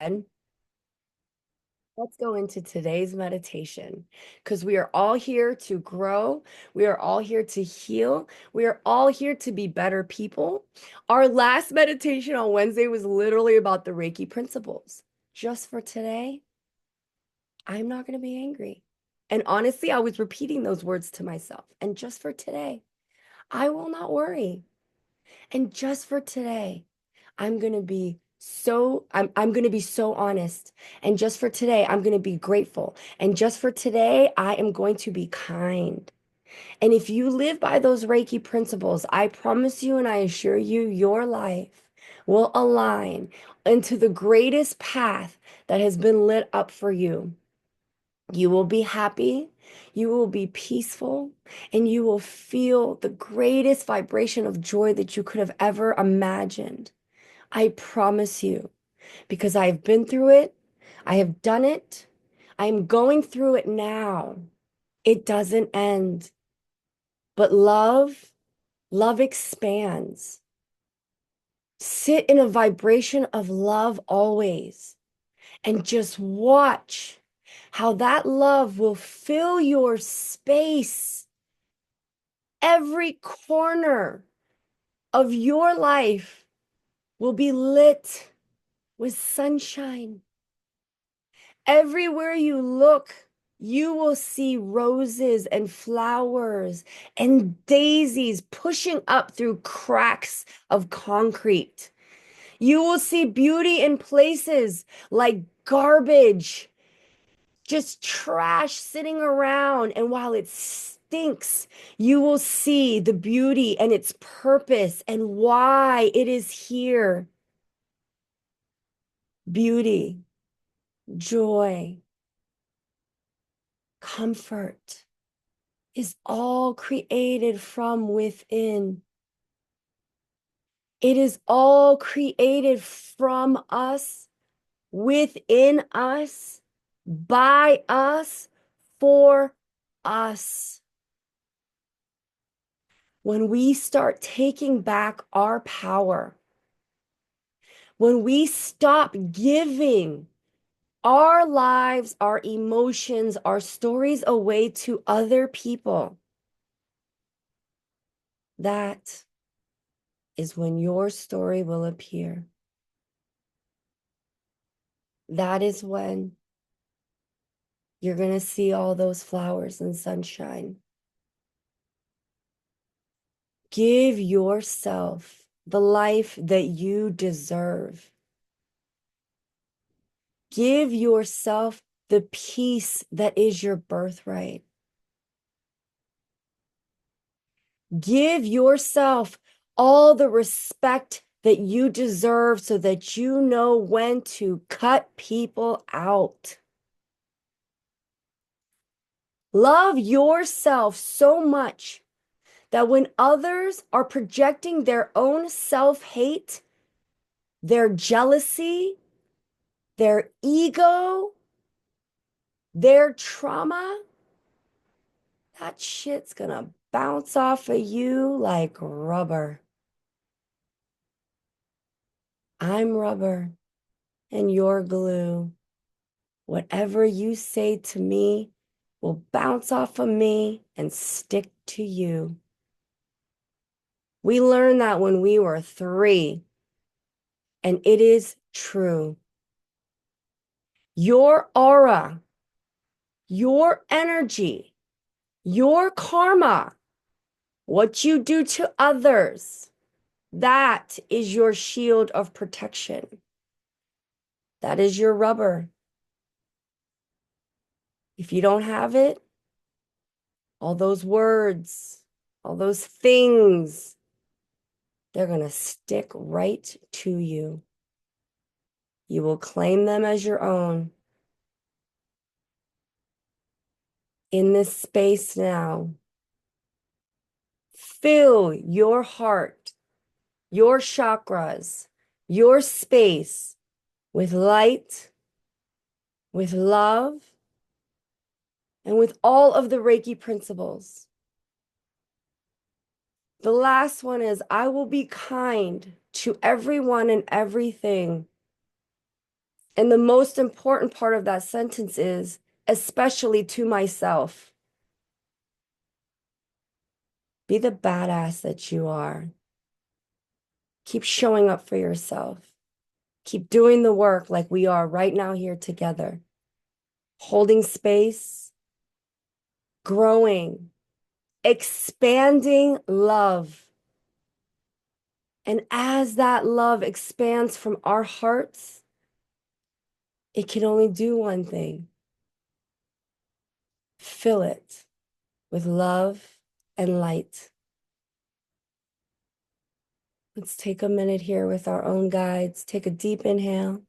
And let's go into today's meditation because we are all here to grow. We are all here to heal. We are all here to be better people. Our last meditation on Wednesday was literally about the Reiki principles. Just for today, I'm not going to be angry. And honestly, I was repeating those words to myself. And just for today, I will not worry. And just for today, I'm going to be so honest. And just for today, I'm going to be grateful. And just for today, I am going to be kind. And if you live by those Reiki principles, I promise you and I assure you, your life will align into the greatest path that has been lit up for you. You will be happy, you will be peaceful, and you will feel the greatest vibration of joy that you could have ever imagined. I promise you, because I've been through it, I have done it, I'm going through it now. It doesn't end. But love expands. Sit in a vibration of love always and just watch how that love will fill your space. Every corner of your life will be lit with sunshine. Everywhere you look, you will see roses and flowers and daisies pushing up through cracks of concrete. You will see beauty in places like garbage, just trash sitting around. And while it stinks, you will see the beauty and its purpose and why it is here. Beauty, joy, comfort is all created from within. It is all created from us, within us, by us, for us. When we start taking back our power, when we stop giving our lives, our emotions, our stories away to other people, that is when your story will appear. That is when you're going to see all those flowers and sunshine. Give yourself the life that you deserve. Give yourself the peace that is your birthright. Give yourself all the respect that you deserve so that you know when to cut people out. Love yourself so much that when others are projecting their own self-hate, their jealousy, their ego, their trauma, that shit's gonna bounce off of you like rubber. I'm rubber and you're glue. Whatever you say to me will bounce off of me and stick to you. We learned that when we were 3, and it is true. Your aura, your energy, your karma, what you do to others, that is your shield of protection. That is your rubber. If you don't have it, all those words, all those things, they're going to stick right to you. You will claim them as your own. In this space now, fill your heart, your chakras, your space with light, with love, and with all of the Reiki principles. The last one is, I will be kind to everyone and everything And the most important part of that sentence is, especially to myself, be the badass that you are. Keep showing up for yourself. Keep doing the work like we are right now here together, holding space, growing, expanding love. And as that love expands from our hearts, it can only do one thing: fill it with love and light. Let's take a minute here with our own guides. Take a deep inhale,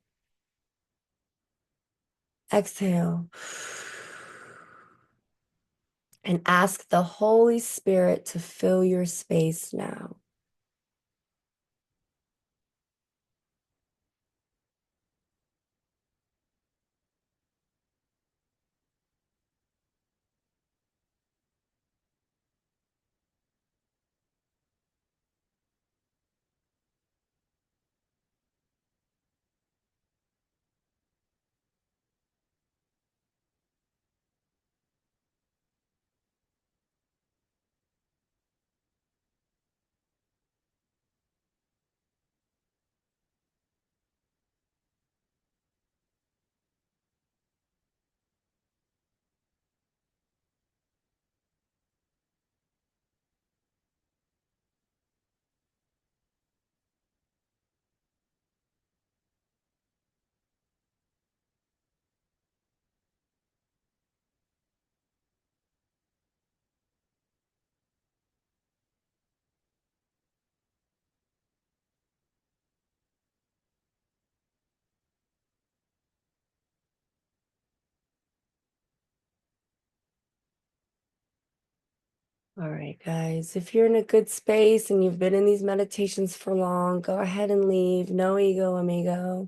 exhale, and ask the Holy Spirit to fill your space now. All right, guys, if you're in a good space and you've been in these meditations for long, go ahead and leave. No ego, amigo.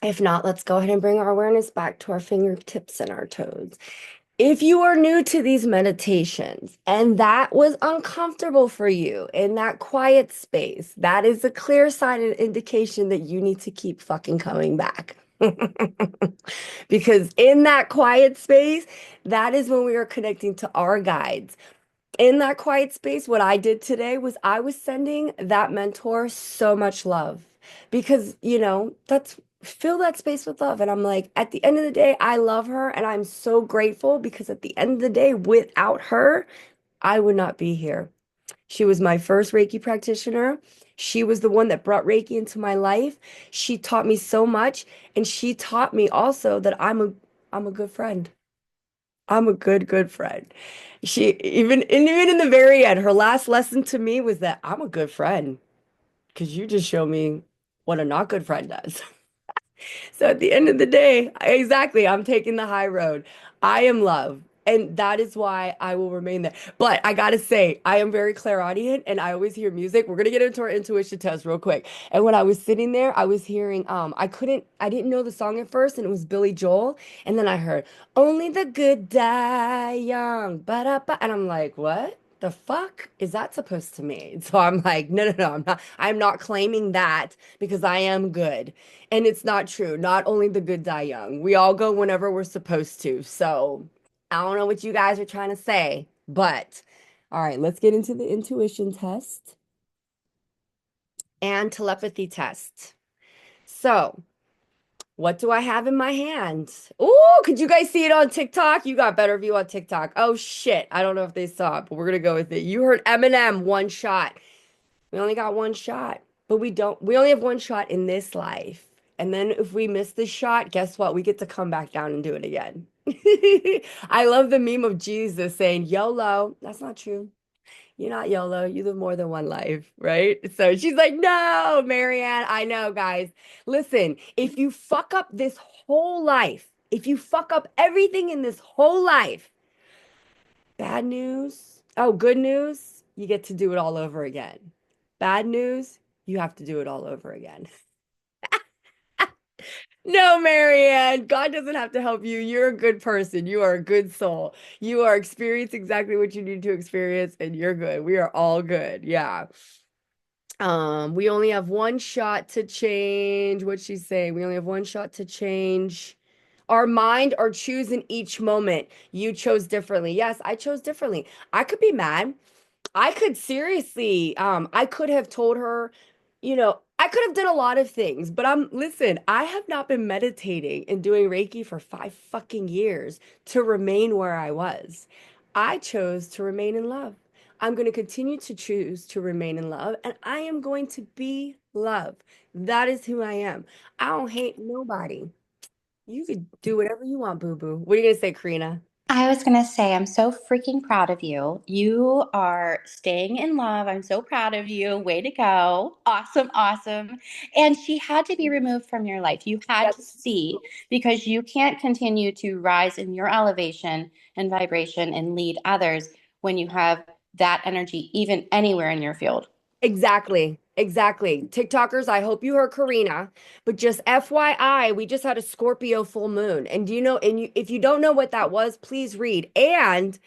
If not, let's go ahead and bring our awareness back to our fingertips and our toes. If you are new to these meditations and that was uncomfortable for you in that quiet space, that is a clear sign and indication that you need to keep fucking coming back. Because in that quiet space, that is when we are connecting to our guides. In that quiet space, what I did today was I was sending that mentor so much love because, that's fill that space with love. And I'm like, at the end of the day, I love her and I'm so grateful because at the end of the day, without her, I would not be here. She was my first Reiki practitioner. She was the one that brought Reiki into my life. She taught me so much, and she taught me also that I'm a good friend. I'm a good friend. She even in the very end, her last lesson to me was that I'm a good friend because you just show me what a not good friend does. So at the end of the day, exactly, I'm taking the high road. I am love. And that is why I will remain there. But I gotta say, I am very clairaudient and I always hear music. We're gonna get into our intuition test real quick. And when I was sitting there, I was hearing I didn't know the song at first, and it was Billy Joel. And then I heard Only the Good Die Young. Ba-da-ba. And I'm like, what? The fuck is that supposed to mean? So I'm like, no, I'm not claiming that because I am good. And it's not true. Not only the good die young. We all go whenever we're supposed to. So I don't know what you guys are trying to say, but all right, let's get into the intuition test and telepathy test. So, what do I have in my hand? Oh, could you guys see it on TikTok? You got better view on TikTok. Oh shit. I don't know if they saw it, but we're gonna go with it. You heard Eminem, one shot. We only got one shot, but we only have one shot in this life. And then if we miss this shot, guess what? We get to come back down and do it again. I love the meme of Jesus saying YOLO. That's not true. You're not YOLO. You live more than one life, right? So she's like, no, Marianne, I know, guys. Listen, if you fuck up this whole life, if you fuck up everything in this whole life, bad news. Oh, good news. You get to do it all over again. Bad news. You have to do it all over again. No, Marianne, God doesn't have to help you. You're a good person. You are a good soul. You are experiencing exactly what you need to experience, and you're good. We are all good. Yeah. We only have one shot to change. What'd she say? We only have one shot to change our mind or choose in each moment. You chose differently. Yes, I chose differently. I could be mad. I could seriously, I could have told her, I could have done a lot of things, but listen, I have not been meditating and doing Reiki for 5 fucking years to remain where I was. I chose to remain in love. I'm going to continue to choose to remain in love, and I am going to be love. That is who I am. I don't hate nobody. You could do whatever you want, boo boo. What are you going to say, Karina? I was going to say, I'm so freaking proud of you. You are staying in love. I'm so proud of you. Way to go. Awesome, awesome. And she had to be removed from your life. You had Yes. to see because you can't continue to rise in your elevation and vibration and lead others when you have that energy, even anywhere in your field. Exactly. Exactly. TikTokers, I hope you heard Karina, but just FYI, we just had a Scorpio full moon. And do you know, if you don't know what that was, please read. And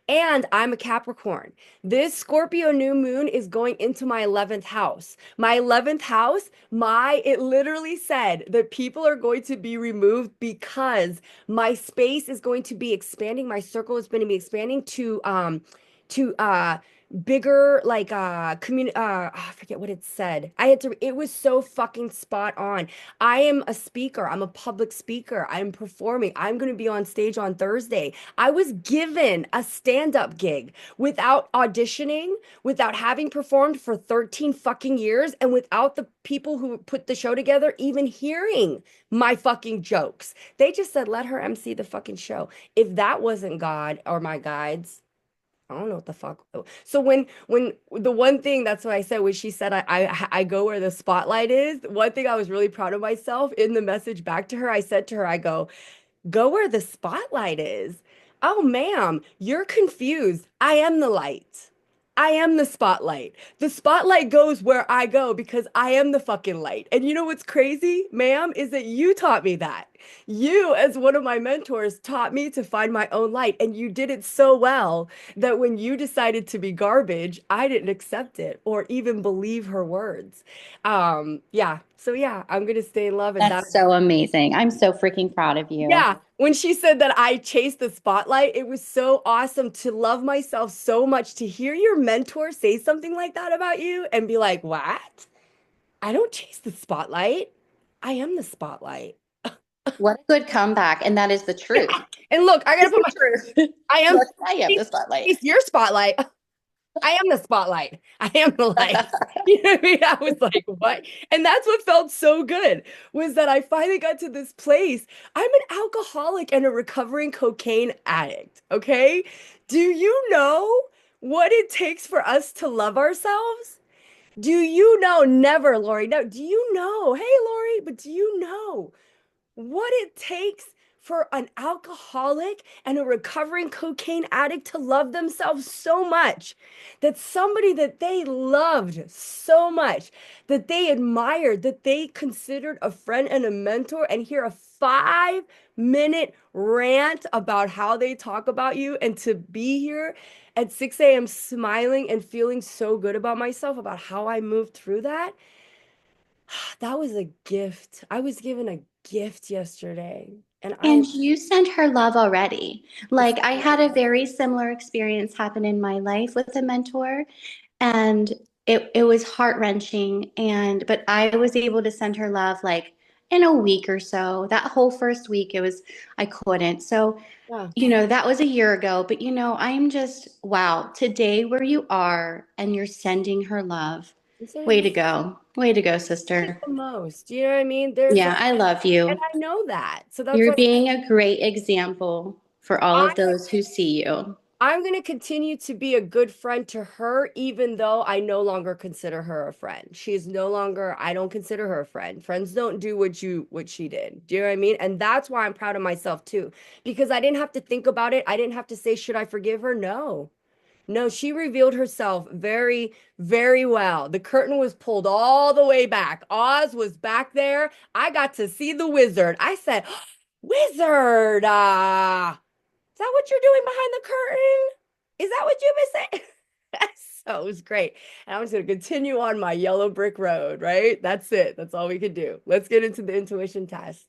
I'm a Capricorn. This Scorpio new moon is going into my 11th house. My 11th house, it literally said that people are going to be removed because my space is going to be expanding. My circle is going to be expanding to bigger like community I forget what it said. It was so fucking spot on. I am a speaker. I'm a public speaker. I'm performing. I'm going to be on stage on Thursday. I was given a stand-up gig without auditioning, without having performed for 13 fucking years, and without the people who put the show together even hearing my fucking jokes. They just said, let her MC the fucking show. If that wasn't God or my guides, I don't know what the fuck. So when the one thing that's what I said when she said I go where the spotlight is, one thing I was really proud of myself in the message back to her, I said to her, I go where the spotlight is. Oh, ma'am, you're confused. I am the light. I am the spotlight. The spotlight goes where I go because I am the fucking light. And you know what's crazy, ma'am, is that you taught me that. You, as one of my mentors, taught me to find my own light. And you did it so well that when you decided to be garbage, I didn't accept it or even believe her words. Yeah. So yeah, I'm gonna stay in love, and that. That's so amazing. I'm so freaking proud of you. Yeah, when she said that I chased the spotlight, it was so awesome to love myself so much to hear your mentor say something like that about you and be like, "What? I don't chase the spotlight. I am the spotlight." What a good comeback. And that is the truth. And look, I gotta It's put the my, truth. I am, Look, I am the spotlight. chase your spotlight. I am the spotlight. I am the light. You know what I mean? I was like, what? And that's what felt so good was that I finally got to this place. I'm an alcoholic and a recovering cocaine addict. Okay. Do you know what it takes for us to love ourselves? Do you know? Never, Lori. No, do you know? Hey, Lori, but do you know what it takes for an alcoholic and a recovering cocaine addict to love themselves so much that somebody that they loved so much, that they admired, that they considered a friend and a mentor, and hear a 5 minute rant about how they talk about you, and to be here at 6 a.m. smiling and feeling so good about myself, about how I moved through that. That was a gift. I was given a gift yesterday, and I am And you sent her love already. it's Like I had a very similar experience happen in my life with a mentor, and it was heart-wrenching. And but I was able to send her love like in a week or so. That whole first week, it was I couldn't. So, yeah. that was a year ago. But I'm just wow, today where you are and you're sending her love. He said Way to go. Way to go, it sister. the most. You know what I mean? There's Yeah, like, I love and you. I know that. So that's You're why being a great example for all of I those who see you. I'm going to continue to be a good friend to her, even though I no longer consider her a friend. She is no longer, I don't consider her a friend. Friends don't do what she did. Do you know what I mean? And that's why I'm proud of myself too, because I didn't have to think about it. I didn't have to say, should I forgive her? No. No, she revealed herself very, very well. The curtain was pulled all the way back. Oz was back there. I got to see the wizard. I said, Wizard, is that what you're doing behind the curtain? Is that what you've been saying? So it was great. And I'm just going to continue on my yellow brick road, right? That's it. That's all we could do. Let's get into the intuition test,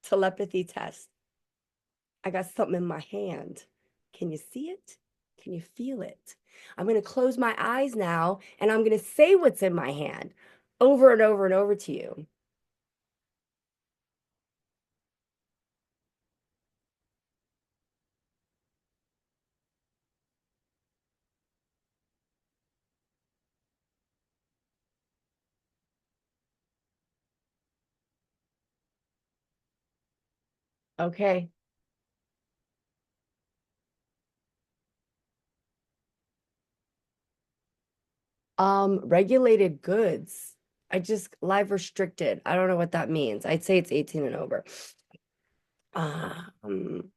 telepathy test. I got something in my hand. Can you see it? Can you feel it? I'm going to close my eyes now and I'm going to say what's in my hand over and over and over to you. Okay. Regulated goods. I just live restricted. I don't know what that means. I'd say it's 18 and over. Um,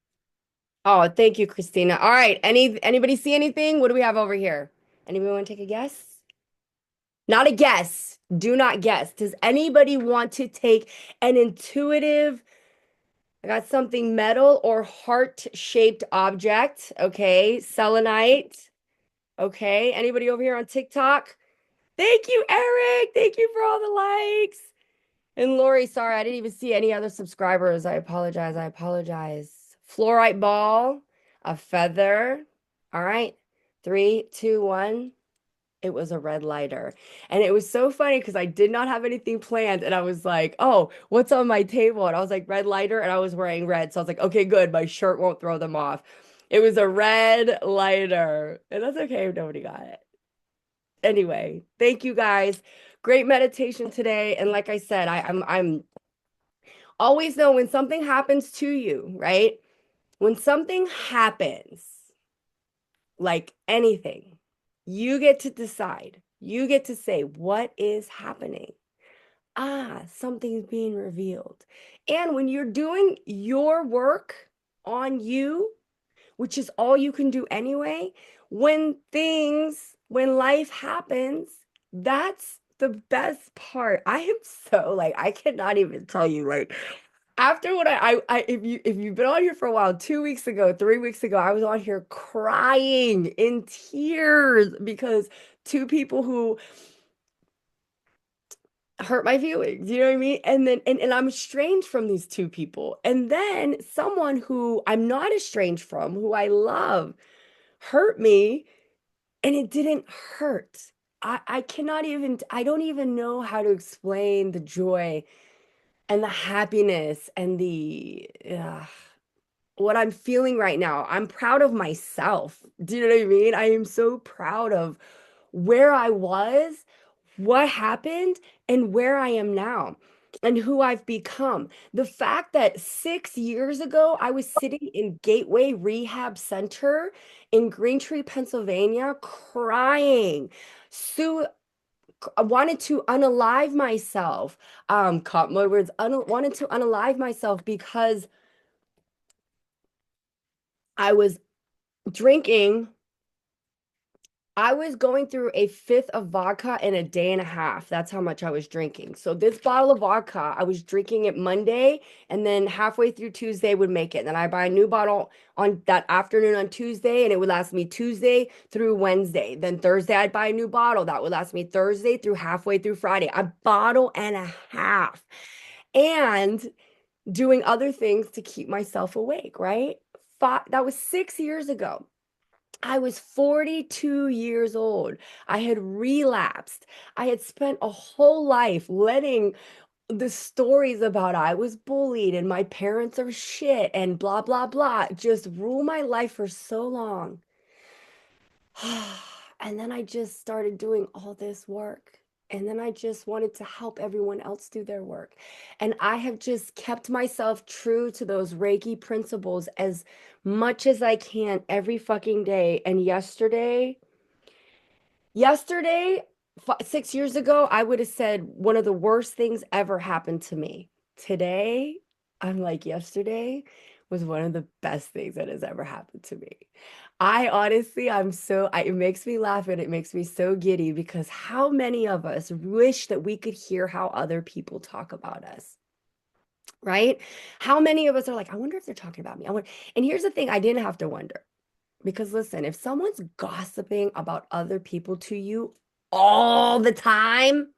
oh, thank you, Christina. All right. Anybody see anything? What do we have over here? Anybody want to take a guess? Not a guess. Do not guess. Does anybody want to take an intuitive, I got something metal or heart-shaped object? Okay. Selenite. Okay. Anybody over here on TikTok? Thank you, Eric. Thank you for all the likes. And Lori, sorry, I didn't even see any other subscribers. I apologize. I apologize. Fluorite ball, a feather. All right. Three, two, one. It was a red lighter. And it was so funny because I did not have anything planned. And I was like, oh, what's on my table? And I was like, red lighter. And I was wearing red. So I was like, okay, good. My shirt won't throw them off. It was a red lighter. And that's okay if nobody got it. Anyway, thank you guys. Great meditation today. And like I said, I'm always know when something happens to you, right? When something happens, like anything, you get to decide. You get to say, what is happening? Ah, something's being revealed. And when you're doing your work on you, which is all you can do anyway, when life happens, that's the best part. I am so like, I cannot even tell you, like, after what if you've been on here for a while, 2 weeks ago, 3 weeks ago, I was on here crying in tears because two people who hurt my feelings, you know what I mean? And then and I'm estranged from these two people. And then someone who I'm not estranged from, who I love, hurt me and it didn't hurt. I cannot even, I don't even know how to explain the joy and the happiness and the what I'm feeling right now. I'm proud of myself. Do you know what I mean? I am so proud of where I was, what happened, and where I am now, and who I've become. The fact that 6 years ago, I was sitting in Gateway Rehab Center in Greentree, Pennsylvania, crying. Sue, I wanted to unalive myself. Caught my words, wanted to unalive myself because I was drinking. I was going through a fifth of vodka in a day and a half. That's how much I was drinking. So this bottle of vodka, I was drinking it Monday, and then halfway through Tuesday would make it. Then I buy a new bottle on that afternoon on Tuesday, and it would last me Tuesday through Wednesday. Then Thursday, I'd buy a new bottle. That would last me Thursday through halfway through Friday. A bottle and a half. And doing other things to keep myself awake, right? That was 6 years ago. I was 42 years old. I had relapsed. I had spent a whole life letting the stories about I was bullied and my parents are shit and blah, blah, blah just rule my life for so long. And then I just started doing all this work. And then I just wanted to help everyone else do their work. And I have just kept myself true to those Reiki principles as much as I can every fucking day. And yesterday, 6 years ago, I would have said one of the worst things ever happened to me. Today, I'm like, yesterday was one of the best things that has ever happened to me. I honestly, it makes me laugh and it makes me so giddy because how many of us wish that we could hear how other people talk about us, right? How many of us are like, I wonder if they're talking about me. And here's the thing, I didn't have to wonder Because listen, if someone's gossiping about other people to you all the time,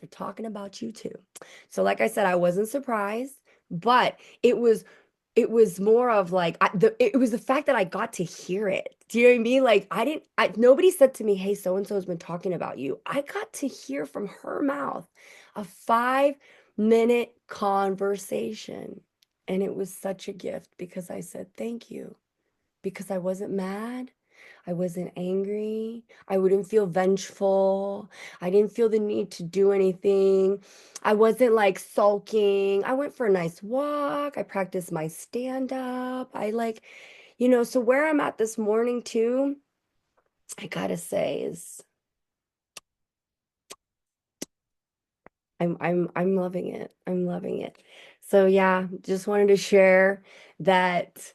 they're talking about you too. So like I said, I wasn't surprised, but it was more of like it was the fact that I got to hear it. Do you know what I mean? Like nobody said to me, "Hey, so and so's been talking about you." I got to hear from her mouth a 5-minute conversation. And it was such a gift because I said, "Thank you." Because I wasn't mad. I wasn't angry. I wouldn't feel vengeful. I didn't feel the need to do anything. I wasn't like sulking. I went for a nice walk. I practiced my stand up. So where I'm at this morning too, I gotta say is I'm loving it. I'm loving it. So yeah, just wanted to share that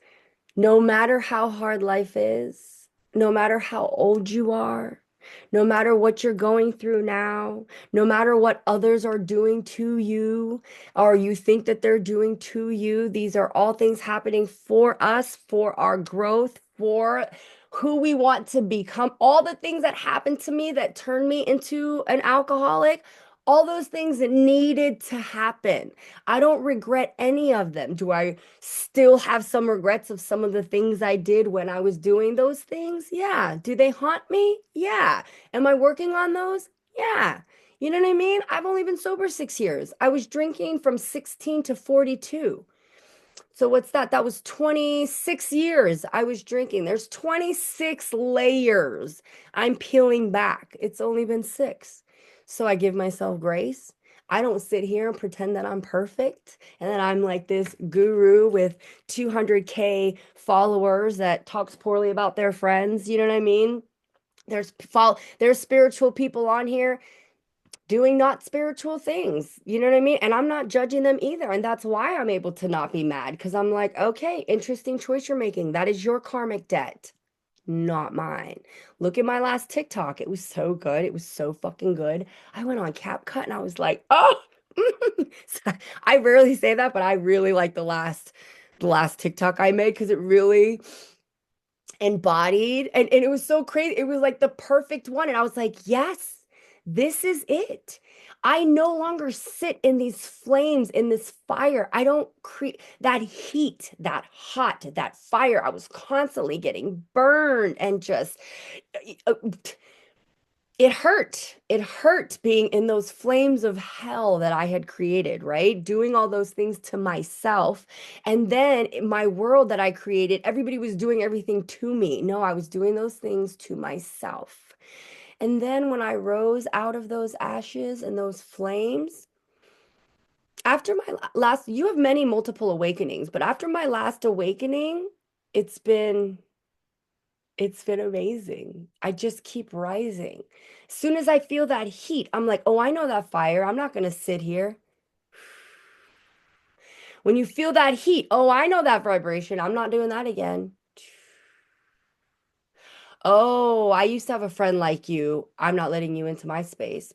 no matter how hard life is, no matter how old you are, no matter what you're going through now, no matter what others are doing to you, or you think that they're doing to you, these are all things happening for us, for our growth, for who we want to become. All the things that happened to me that turned me into an alcoholic, all those things that needed to happen. I don't regret any of them. Do I still have some regrets of some of the things I did when I was doing those things? Yeah. Do they haunt me? Yeah. Am I working on those? Yeah. You know what I mean? I've only been sober 6 years. I was drinking from 16 to 42. So what's that? That was 26 years I was drinking. There's 26 layers I'm peeling back. It's only been six. So I give myself grace. I don't sit here and pretend that I'm perfect and that I'm like this guru with 200K followers that talks poorly about their friends. You know what I mean? There's spiritual people on here doing not spiritual things. You know what I mean? And I'm not judging them either. And that's why I'm able to not be mad because I'm like, okay, interesting choice you're making. That is your karmic debt, not mine. Look at my last TikTok. It was so good. It was so fucking good. I went on CapCut and I was like, oh, I rarely say that, but I really like the last TikTok I made because it really embodied and it was so crazy. It was like the perfect one. And I was like, yes, this is it. I no longer sit in these flames, in this fire. I don't create that heat, that hot, that fire. I was constantly getting burned and just uh, it hurt. It hurt being in those flames of hell that I had created, right? Doing all those things to myself. And then in my world that I created, everybody was doing everything to me. No, I was doing those things to myself. And then when I rose out of those ashes and those flames, after my last, you have many multiple awakenings, but after my last awakening, it's been it's been amazing. I just keep rising. As soon as I feel that heat, I'm like, oh, I know that fire. I'm not going to sit here. When you feel that heat, oh, I know that vibration. I'm not doing that again. Oh, I used to have a friend like you. I'm not letting you into my space.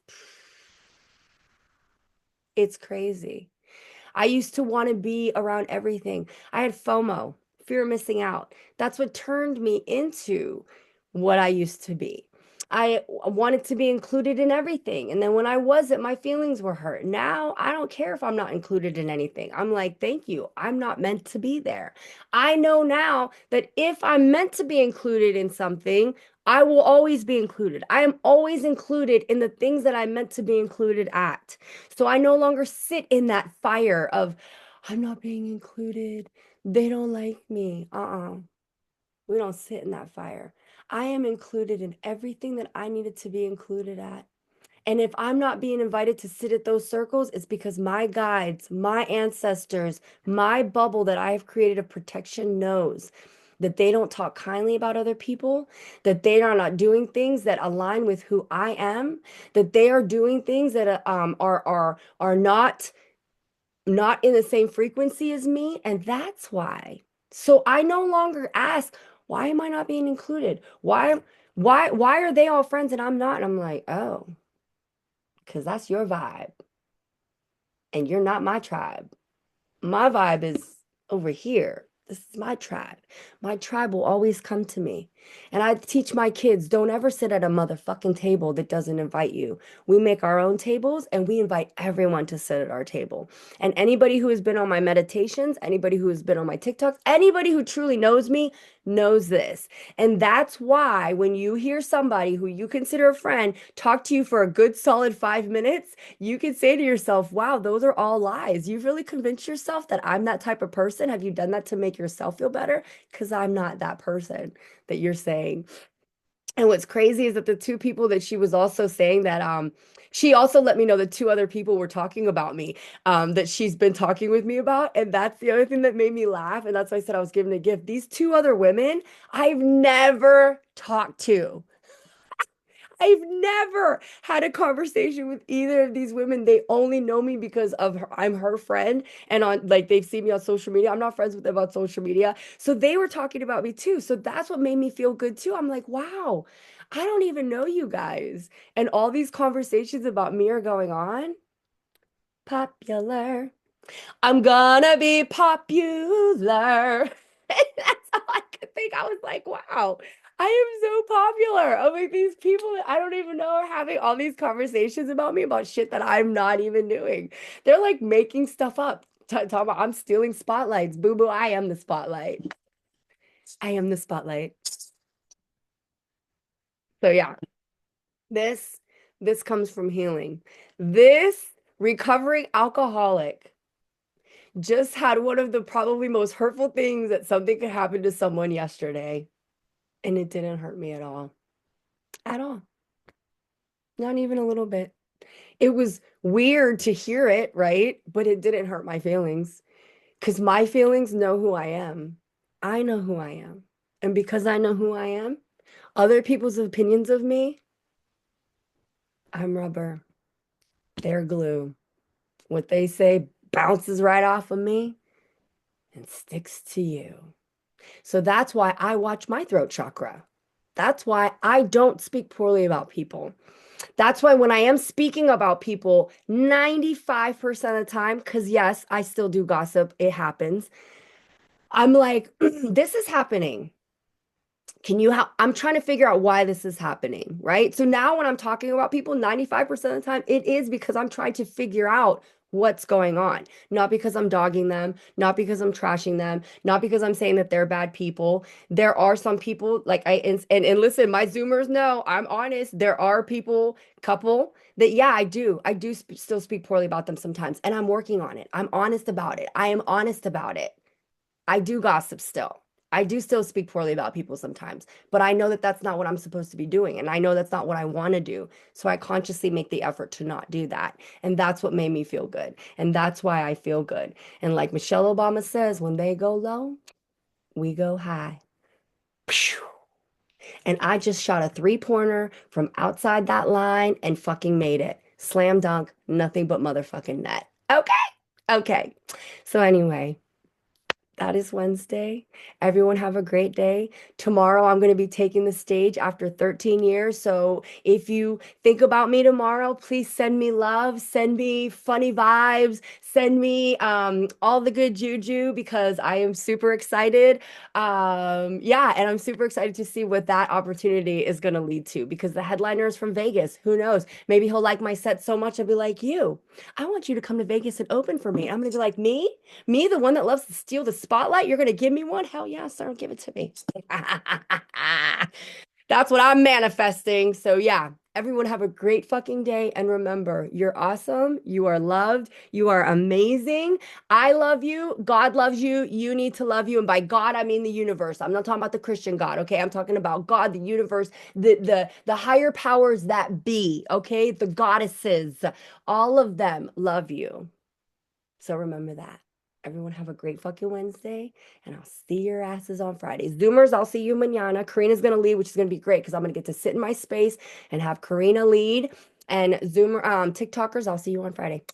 It's crazy. I used to want to be around everything. I had FOMO, fear of missing out. That's what turned me into what I used to be. I wanted to be included in everything. And then when I wasn't, my feelings were hurt. Now I don't care if I'm not included in anything. I'm like, thank you. I'm not meant to be there. I know now that if I'm meant to be included in something, I will always be included. I am always included in the things that I'm meant to be included at. So I no longer sit in that fire of, I'm not being included. They don't like me. We don't sit in that fire. I am included in everything that I needed to be included at. And if I'm not being invited to sit at those circles, it's because my guides, my ancestors, my bubble that I have created of protection knows that they don't talk kindly about other people, that they are not doing things that align with who I am, that they are doing things that are not in the same frequency as me, and that's why. So I no longer ask, why am I not being included? Why are they all friends and I'm not? And I'm like, oh, because that's your vibe, and you're not my tribe. My vibe is over here. This is my tribe. My tribe will always come to me. And I teach my kids, don't ever sit at a motherfucking table that doesn't invite you. We make our own tables and we invite everyone to sit at our table. And anybody who has been on my meditations, anybody who has been on my TikToks, anybody who truly knows me knows this. And that's why when you hear somebody who you consider a friend talk to you for a good solid 5 minutes, you can say to yourself, wow, those are all lies. You've really convinced yourself that I'm that type of person. Have you done that to make yourself feel better? Because I'm not that person that you're saying. And what's crazy is that the two people that she was also saying that she also let me know that two other people were talking about me that she's been talking with me about. And that's the other thing that made me laugh. And that's why I said I was giving a gift. These two other women I've never talked to. I've never had a conversation with either of these women. They only know me because of her, I'm her friend and on like they've seen me on social media. I'm not friends with them on social media. So they were talking about me too. So that's what made me feel good too. I'm like, wow, I don't even know you guys. And all these conversations about me are going on. Popular. I'm gonna be popular. That's all I could think. I was like, wow, I am so popular. I'm like, these people that I don't even know are having all these conversations about me about shit that I'm not even doing. They're like making stuff up. Talking about I'm stealing spotlights. Boo boo, I am the spotlight. I am the spotlight. So yeah, this this comes from healing. This recovering alcoholic just had one of the probably most hurtful things that something could happen to someone yesterday, and it didn't hurt me at all. At all. Not even a little bit. It was weird to hear it, right? But it didn't hurt my feelings because my feelings know who I am. I know who I am. And because I know who I am, other people's opinions of me, I'm rubber. They're glue. What they say bounces right off of me and sticks to you. So that's why I watch my throat chakra. That's why I don't speak poorly about people. That's why when I am speaking about people, 95% of the time, because yes, I still do gossip, it happens. I'm like, this is happening. Can you help? I'm trying to figure out why this is happening, right? So now when I'm talking about people, 95% of the time, it is because I'm trying to figure out what's going on. Not because I'm dogging them, not because I'm trashing them, not because I'm saying that they're bad people. There are some people like and listen, my Zoomers know I'm honest. There are people, couple that yeah, I do still speak poorly about them sometimes, and I'm working on it. I'm honest about it. I am honest about it. I do gossip still. I do still speak poorly about people sometimes, but I know that that's not what I'm supposed to be doing. And I know that's not what I want to do. So I consciously make the effort to not do that. And that's what made me feel good. And that's why I feel good. And like Michelle Obama says, when they go low, we go high. Phew. And I just shot a three-pointer from outside that line and fucking made it. Slam dunk, nothing but motherfucking net. Okay. Okay. So anyway. That is Wednesday. Everyone have a great day. Tomorrow, I'm going to be taking the stage after 13 years. So if you think about me tomorrow, please send me love, send me funny vibes, send me all the good juju because I am super excited. Yeah, and I'm super excited to see what that opportunity is going to lead to because the headliner is from Vegas. Who knows? Maybe he'll like my set so much, I'll be like, you, I want you to come to Vegas and open for me. I'm going to be like, me? Me, the one that loves to steal the spotlight? You're going to give me one? Hell yeah, sir. Give it to me. That's what I'm manifesting. So, yeah, everyone have a great fucking day. And remember, you're awesome. You are loved. You are amazing. I love you. God loves you. You need to love you. And by God, I mean the universe. I'm not talking about the Christian God. Okay. I'm talking about God, the universe, the higher powers that be. Okay. The goddesses, all of them love you. So remember that. Everyone have a great fucking Wednesday, and I'll see your asses on Friday. Zoomers, I'll see you mañana. Karina's gonna lead, which is gonna be great because I'm gonna get to sit in my space and have Karina lead. And Zoomer, TikTokers, I'll see you on Friday.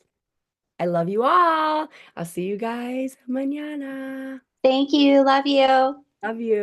I love you all. I'll see you guys mañana. Thank you. Love you. Love you.